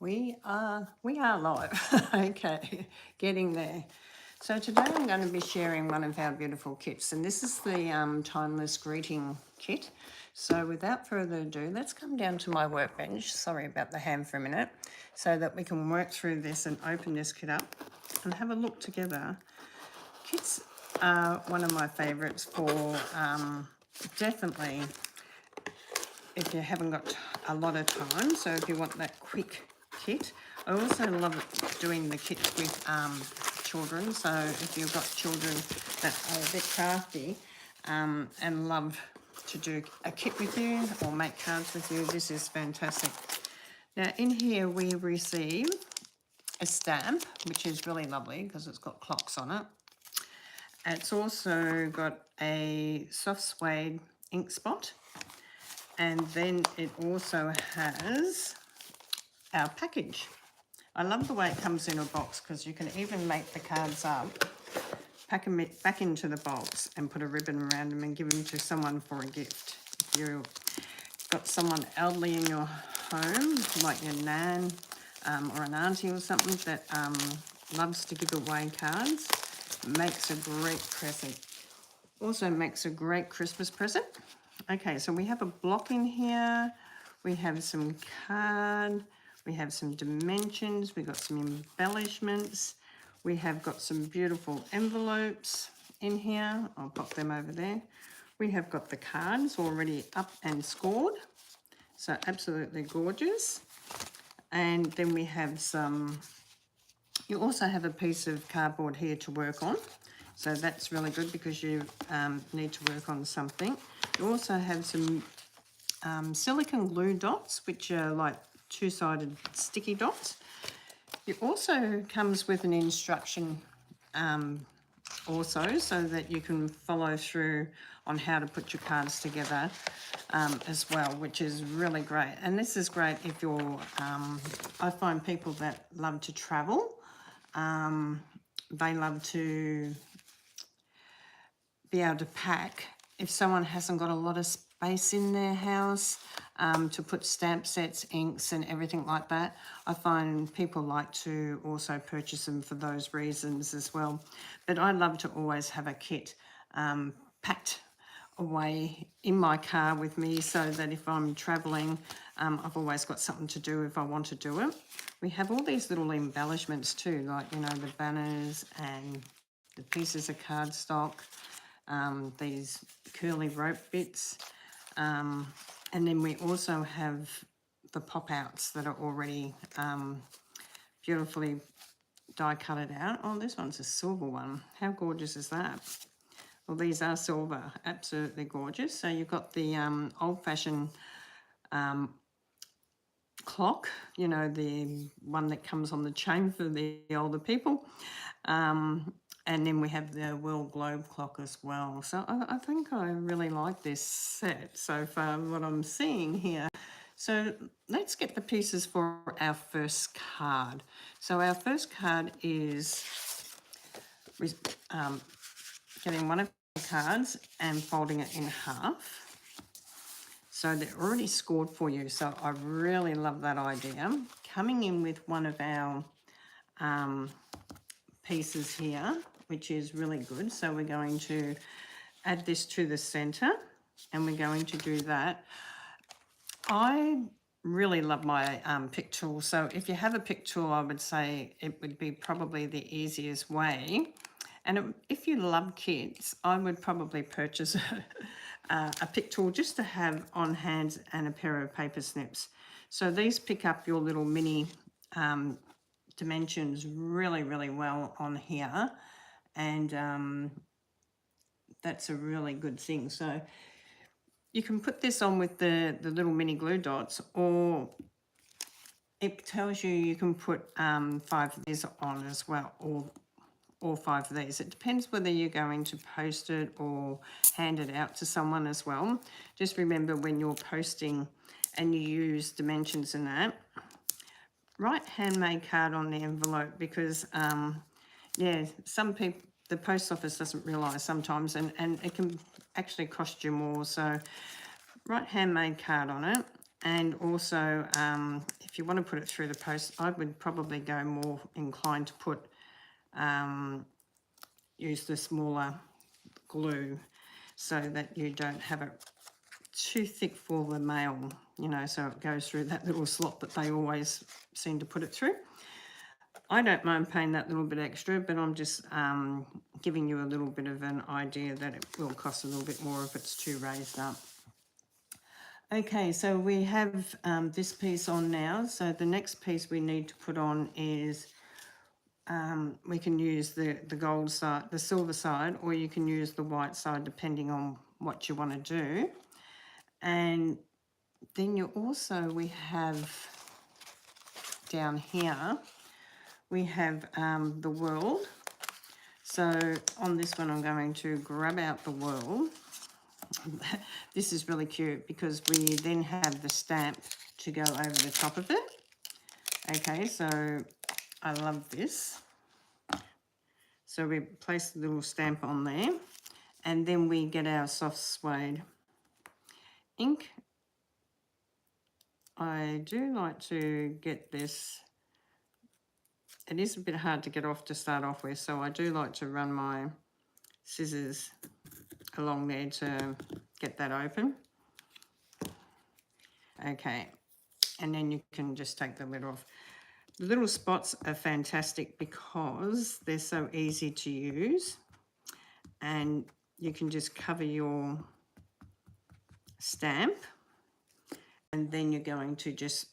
We are live. Okay, getting there. So today I'm going to be sharing one of our beautiful kits, and this is the Timeless Greeting Kit. So without further ado, let's come down to my workbench. Sorry about the ham for a minute, so that we can work through this and open this kit up and have a look together. Kits are one of my favourites for definitely if you haven't got a lot of time. So if you want that quick kit. I also love doing the kits with children. So if you've got children that are a bit crafty and love to do a kit with you or make cards with you, this is fantastic. Now in here we receive a stamp, which is really lovely because it's got clocks on it. It's also got a soft suede ink spot, and then it also has our package. I love the way it comes in a box because you can even make the cards up, pack them back into the box and put a ribbon around them and give them to someone for a gift. If you've got someone elderly in your home, like your nan or an auntie or something that loves to give away cards, makes a great present. Also makes a great Christmas present. Okay, so we have a block in here. We have some card. We have some dimensions. We've got some embellishments. We have got some beautiful envelopes in here. I'll pop them over there. We have got the cards already up and scored. So absolutely gorgeous. And then we have some, you also have a piece of cardboard here to work on. So that's really good because you need to work on something. You also have some silicone glue dots, which are like two-sided sticky dots. It also comes with an instruction also, so that you can follow through on how to put your cards together as well, which is really great. And this is great if you're, I find people that love to travel, they love to be able to pack. If someone hasn't got a lot of space in their house to put stamp sets, inks and everything like that, I find people like to also purchase them for those reasons as well. But I love to always have a kit packed away in my car with me, so that if I'm traveling, I've always got something to do if I want to do it. We have all these little embellishments too, like, you know, the banners and the pieces of cardstock, these curly rope bits, and then we also have the pop-outs that are already beautifully die-cutted out. Oh, this one's a silver one. How gorgeous is that? Well, these are silver, absolutely gorgeous. So you've got the old-fashioned clock, you know, the one that comes on the chain for the older people. And then we have the world globe clock as well. So I think I really like this set so far, what I'm seeing here. So let's get the pieces for our first card. So our first card is getting one of the cards and folding it in half. So they're already scored for you. So I really love that idea. Coming in with one of our pieces here, which is really good. So we're going to add this to the center and we're going to do that. I really love my pick tool. So if you have a pick tool, I would say it would be probably the easiest way. And if you love kits, I would probably purchase a pick tool just to have on hand and a pair of paper snips. So these pick up your little mini dimensions really, really well on here. And that's a really good thing. So you can put this on with the little mini glue dots, or it tells you you can put 5 of these on as well, or 5 of these. It depends whether you're going to post it or hand it out to someone as well. Just remember, when you're posting and you use dimensions in that, write handmade card on the envelope, because yeah, some people, the post office doesn't realise sometimes, and it can actually cost you more. So write handmade card on it. And also if if you want to put it through the post, I would probably go more inclined to put, use the smaller glue so that you don't have it too thick for the mail, you know, so it goes through that little slot that they always seem to put it through. I don't mind paying that little bit extra, but I'm just giving you a little bit of an idea that it will cost a little bit more if it's too raised up. Okay, so we have this piece on now. So the next piece we need to put on is, we can use the gold side, the silver side, or you can use the white side depending on what you want to do. And then you also, we have down here, we have the world. So on this one, I'm going to grab out the world. This is really cute because we then have the stamp to go over the top of it. Okay, so I love this. So we place the little stamp on there, and then we get our soft suede ink. I do like to get this. It is a bit hard to get off to start off with, so I do like to run my scissors along there to get that open. Okay, and then you can just take the lid off. The little spots are fantastic because they're so easy to use, and you can just cover your stamp, and then you're going to just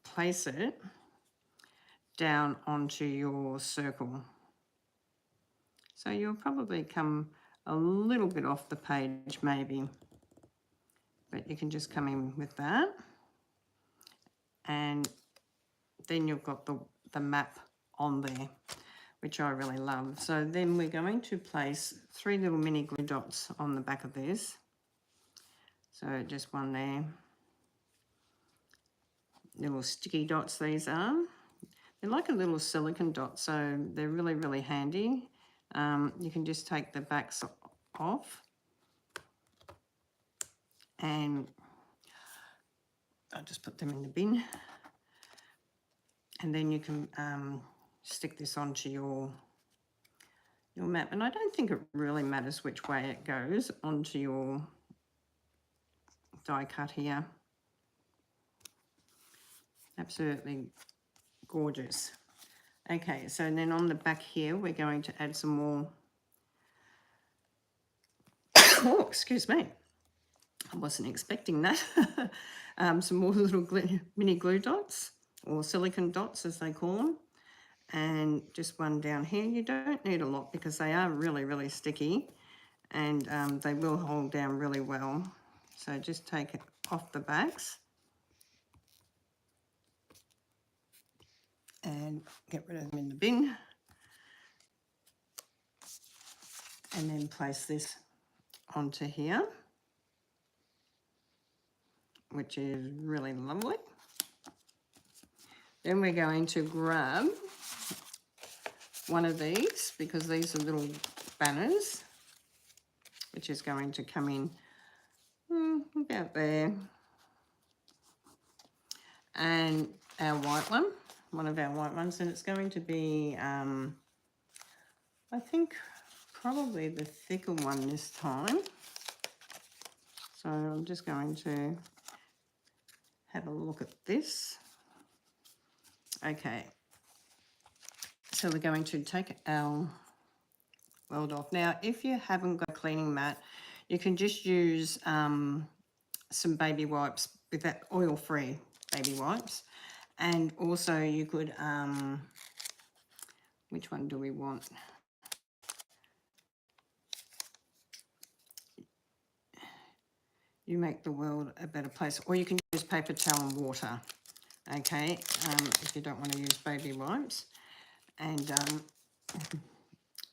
place it down onto your circle. So you'll probably come a little bit off the page maybe, but you can just come in with that, and then you've got the map on there, which I really love. So then we're going to place 3 little mini glue dots on the back of this. So just one there. Little sticky dots these are. They're like a little silicone dot, so they're really, really handy. You can just take the backs off, and I'll just put them in the bin. And then you can stick this onto your map. And I don't think it really matters which way it goes onto your die cut here. Absolutely gorgeous. Okay, so then on the back here, we're going to add some more. Oh, excuse me. I wasn't expecting that. Some more little mini glue dots, or silicone dots as they call them. And just one down here. You don't need a lot because they are really, really sticky, and they will hold down really well. So just take it off the backs and get rid of them in the bin, and then place this onto here, which is really lovely. Then we're going to grab one of these, because these are little banners, which is going to come in about there. And our white one of our white ones, and it's going to be, I think, probably the thicker one this time. So I'm just going to have a look at this. Okay, so we're going to take our weld off. Now, if you haven't got a cleaning mat, you can just use some baby wipes, with that oil-free baby wipes. And also you could, which one do we want? You make the world a better place. Or you can use paper towel and water, okay, if you don't want to use baby wipes. And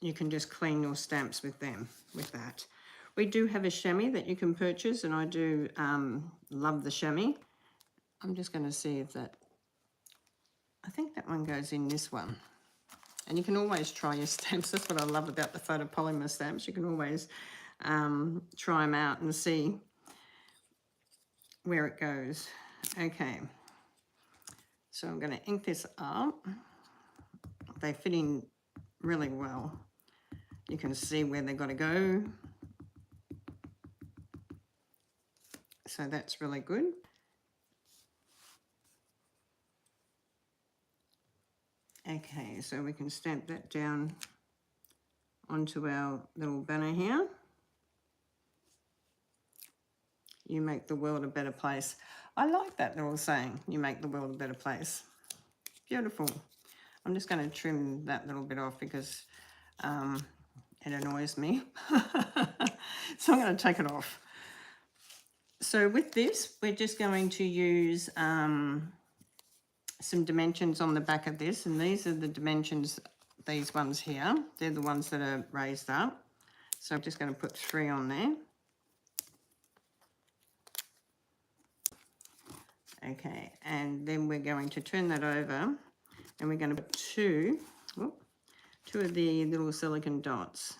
you can just clean your stamps with them, with that. We do have a chamois that you can purchase, and I do love the chamois. I'm just going to see if that, I think that one goes in this one. And you can always try your stamps. That's what I love about the photopolymer stamps. You can always try them out and see where it goes. Okay. So I'm going to ink this up. They fit in really well. You can see where they've got to go. So that's really good. Okay, so we can stamp that down onto our little banner here. You make the world a better place. I like that little saying, you make the world a better place. Beautiful. I'm just going to trim that little bit off because it annoys me. So I'm going to take it off. So with this, we're just going to use some dimensions on the back of this, and these are the dimensions, these ones here. They're the ones that are raised up. So I'm just going to put 3 on there. Okay, and then we're going to turn that over and we're going to put two of the little silicone dots.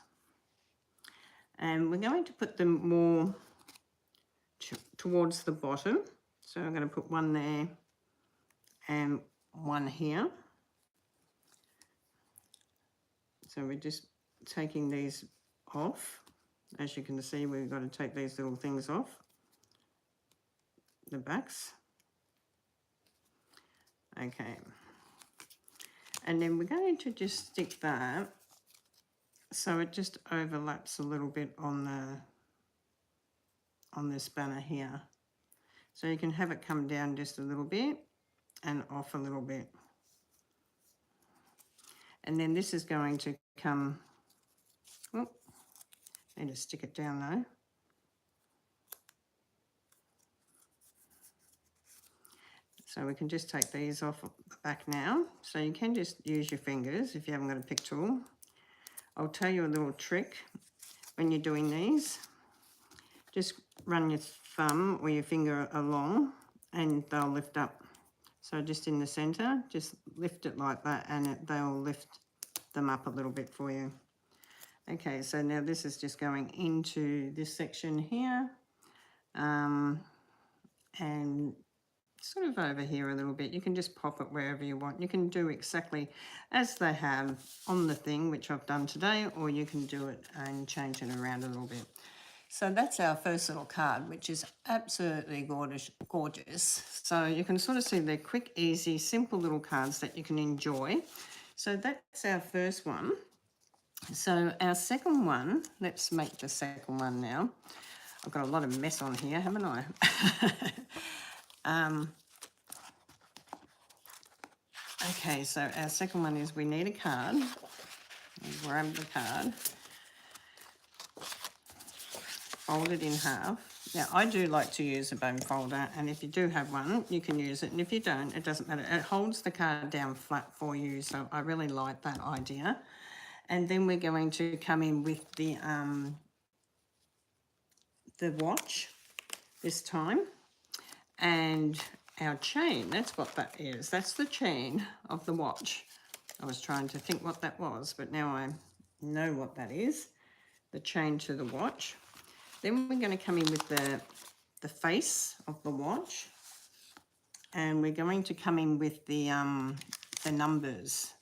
And we're going to put them more towards the bottom. So I'm going to put one there and one here. So we're just taking these off. As you can see, we've got to take these little things off the backs. Okay. And then we're going to just stick that so it just overlaps a little bit on this banner here. So you can have it come down just a little bit and off a little bit. And then this is going to come, oh, need to stick it down though. So we can just take these off the back now. So you can just use your fingers if you haven't got a pick tool. I'll tell you a little trick when you're doing these. Just run your thumb or your finger along and they'll lift up. So just in the center, just lift it like that and they'll lift them up a little bit for you. Okay, so now this is just going into this section here and sort of over here a little bit. You can just pop it wherever you want. You can do exactly as they have on the thing, which I've done today, or you can do it and change it around a little bit. So that's our first little card, which is absolutely gorgeous. So you can sort of see they're quick, easy, simple little cards that you can enjoy. So that's our first one. So our second one, let's make the second one now. I've got a lot of mess on here, haven't I? Okay, so our second one is we need a card. I'll grab the card, fold it in half. Now, I do like to use a bone folder, and if you do have one, you can use it, and if you don't, it doesn't matter. It holds the card down flat for you, so I really like that idea. And then we're going to come in with the watch this time, and our chain. That's what that is. That's the chain of the watch. I was trying to think what that was, but now I know what that is. The chain to the watch. Then we're going to come in with the face of the watch, and we're going to come in with the numbers.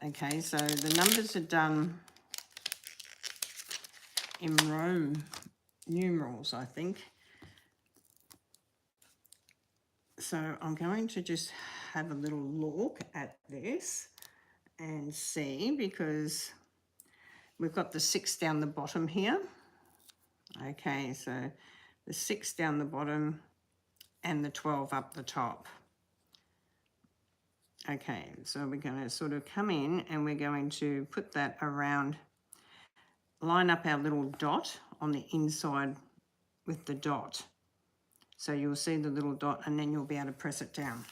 Okay, so the numbers are done in Roman numerals, I think. So I'm going to just have a little look at this and see, because we've got the 6 down the bottom here. Okay, so the 6 down the bottom and the 12 up the top. Okay, so we're going to sort of come in and we're going to put that around, line up our little dot on the inside with the dot. So you'll see the little dot and then you'll be able to press it down.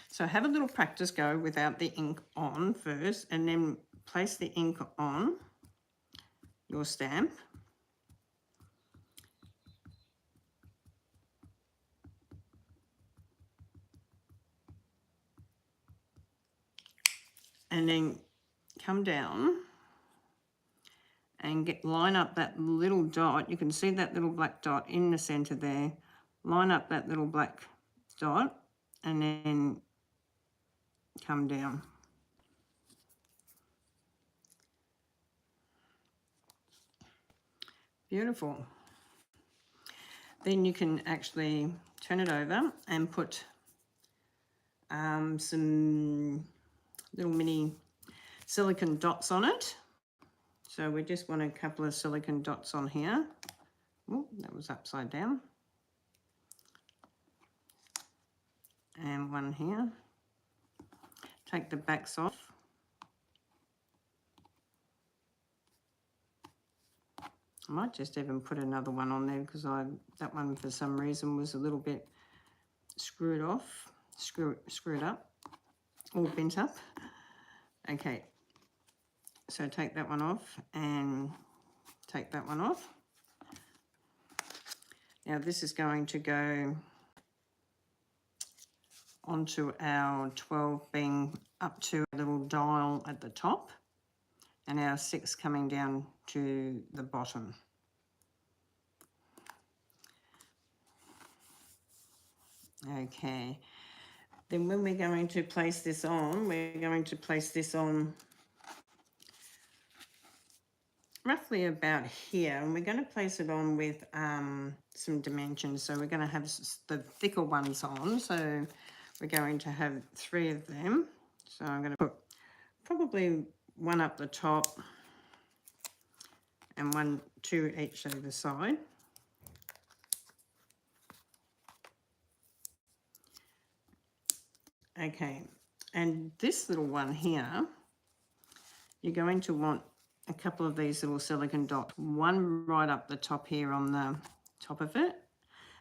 So have a little practice go without the ink on first, and then place the ink on your stamp. And then come down and line up that little dot. You can see that little black dot in the center there. Line up that little black dot and then come down. Beautiful. Then you can actually turn it over and put some little mini silicone dots on it. So we just want a couple of silicone dots on here. Oh, that was upside down. And one here. Take the backs off. I might just even put another one on there because that one for some reason was a little bit screwed up, all bent up. Okay, so take that one off and take that one off. Now this is going to go onto our 12 being up to a little dial at the top and our 6 coming down to the bottom. Okay, then when we're going to place this on, we're going to place this on roughly about here, and we're going to place it on with some dimensions. So we're going to have the thicker ones on, so we're going to have 3 of them. So I'm going to put probably one up the top and 2 each either side. Okay, and this little one here, you're going to want a couple of these little silicone dots, one right up the top here on the top of it,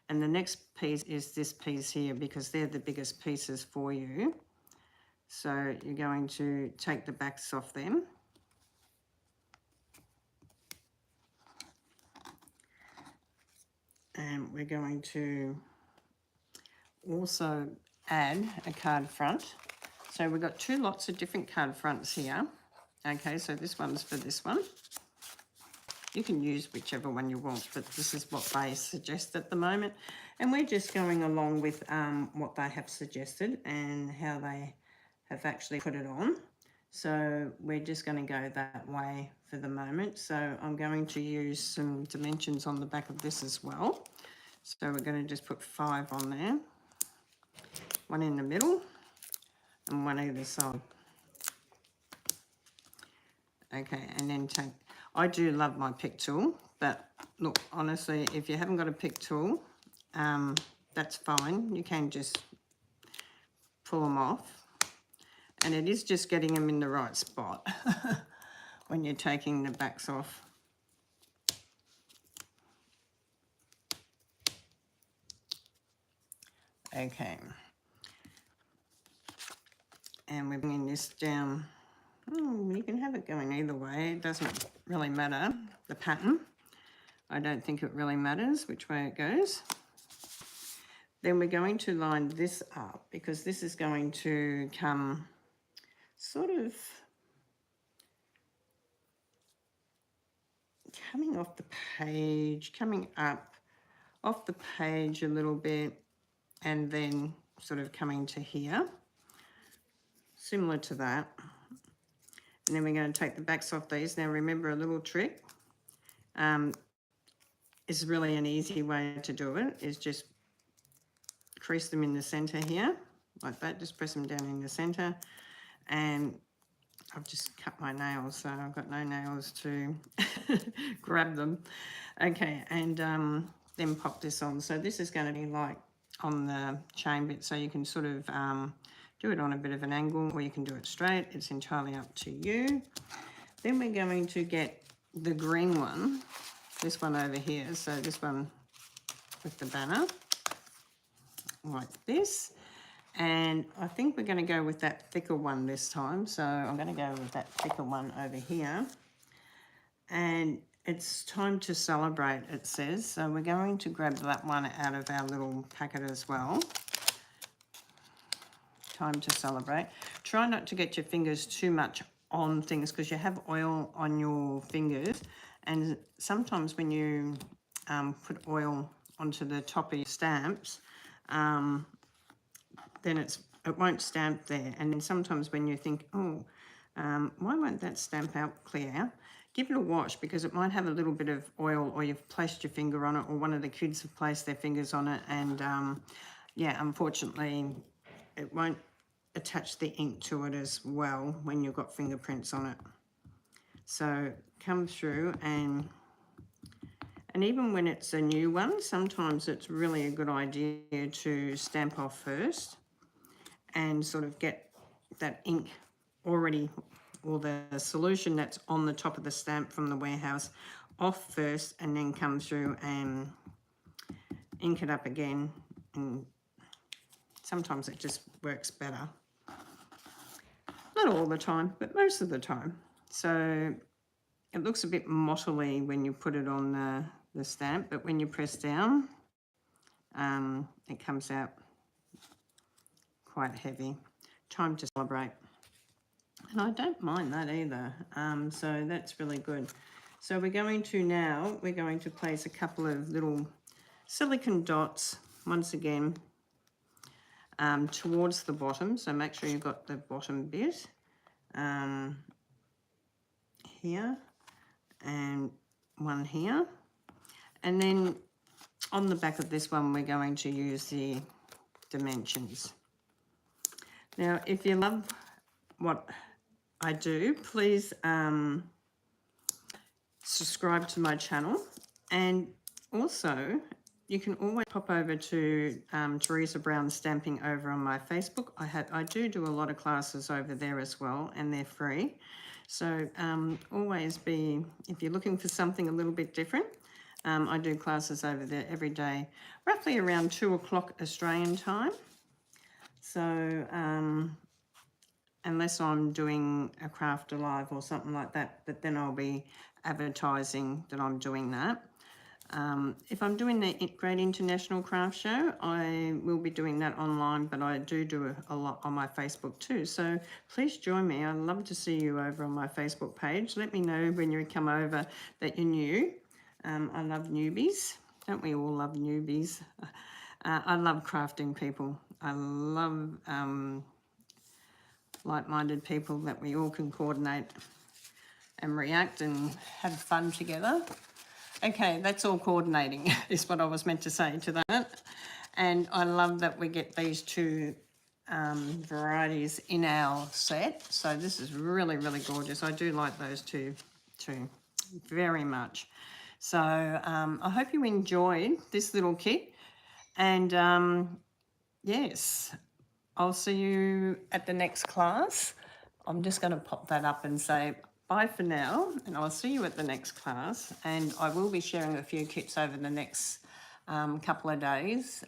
and the next piece is this piece here because they're the biggest pieces for you. So you're going to take the backs off them. And we're going to also add a card front. So we've got 2 lots of different card fronts here. Okay, so this one's for this one. You can use whichever one you want, but this is what they suggest at the moment. And we're just going along with what they have suggested and how they have actually put it on. So we're just going to go that way for the moment. So I'm going to use some dimensions on the back of this as well. So we're going to just put 5 on there. 1 in the middle and 1 either side. Okay, and then I do love my pick tool, but look, honestly, if you haven't got a pick tool, that's fine. You can just pull them off. And it is just getting them in the right spot when you're taking the backs off. Okay. And we're bringing this down. You can have it going either way. It doesn't really matter, the pattern. I don't think it really matters which way it goes. Then we're going to line this up because this is going to come sort of coming off the page, coming up off the page a little bit, and then sort of coming to here, similar to that. And then we're going to take the backs off these. Now remember, a little trick is really an easy way to do it, is just crease them in the center here, like that. Just press them down in the center. And I've just cut my nails, so I've got no nails to grab them. Okay, and then pop this on. So this is going to be like on the chain bit, so you can sort of do it on a bit of an angle, or you can do it straight. It's entirely up to you. Then we're going to get the green one, this one over here. So this one with the banner, like this. And I think we're going to go with that thicker one this time. So I'm going to go with that thicker one over here. And it's time to celebrate, it says. So we're going to grab that one out of our little packet as well. Time to celebrate. Try not to get your fingers too much on things because you have oil on your fingers, and sometimes when you put oil onto the top of your stamps, then it's it won't stamp there. And then sometimes when you think, oh, why won't that stamp out clear? Give it a wash, because it might have a little bit of oil, or you've placed your finger on it, or one of the kids have placed their fingers on it, and yeah, unfortunately it won't attach the ink to it as well when you've got fingerprints on it. So come through, and even when it's a new one, sometimes it's really a good idea to stamp off first and sort of get that ink already, or the solution that's on the top of the stamp from the warehouse, off first, and then come through and ink it up again. And sometimes it just works better. Not all the time, but most of the time. So it looks a bit mottly when you put it on the stamp, but when you press down, it comes out quite heavy. Time to celebrate. And I don't mind that either. So that's really good. So we're going to place a couple of little silicone dots, once again, towards the bottom. So make sure you've got the bottom bit here, and one here. And then on the back of this one, we're going to use the dimensions. Now, if you love what I do, please subscribe to my channel, and also you can always pop over to Teresa Brown Stamping over on my Facebook. I do a lot of classes over there as well, and they're free. So always if you're looking for something a little bit different, I do classes over there every day, roughly around 2 o'clock Australian time. So unless I'm doing a craft alive or something like that, but then I'll be advertising that I'm doing that. If I'm doing the Great International Craft Show, I will be doing that online, but I do a lot on my Facebook too. So please join me. I'd love to see you over on my Facebook page. Let me know when you come over that you're new. I love newbies. Don't we all love newbies? I love crafting people. I love like-minded people that we all can coordinate and react and have fun together. Okay, that's all coordinating is what I was meant to say to that. And I love that we get these two varieties in our set. So this is really, really gorgeous. I do like those two too, very much. So I hope you enjoyed this little kit. And yes, I'll see you at the next class. I'm just going to pop that up and say bye for now, and I'll see you at the next class. And I will be sharing a few kits over the next couple of days.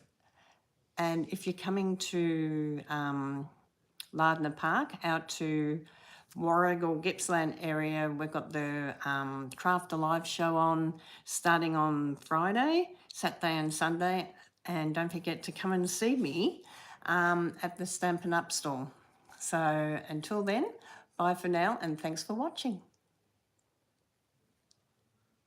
And if you're coming to Lardner Park, out to Warragul, Gippsland area, we've got the Craft Alive show on, starting on Friday, Saturday and Sunday. And don't forget to come and see me at the Stampin' Up store. So until then, bye for now, and thanks for watching.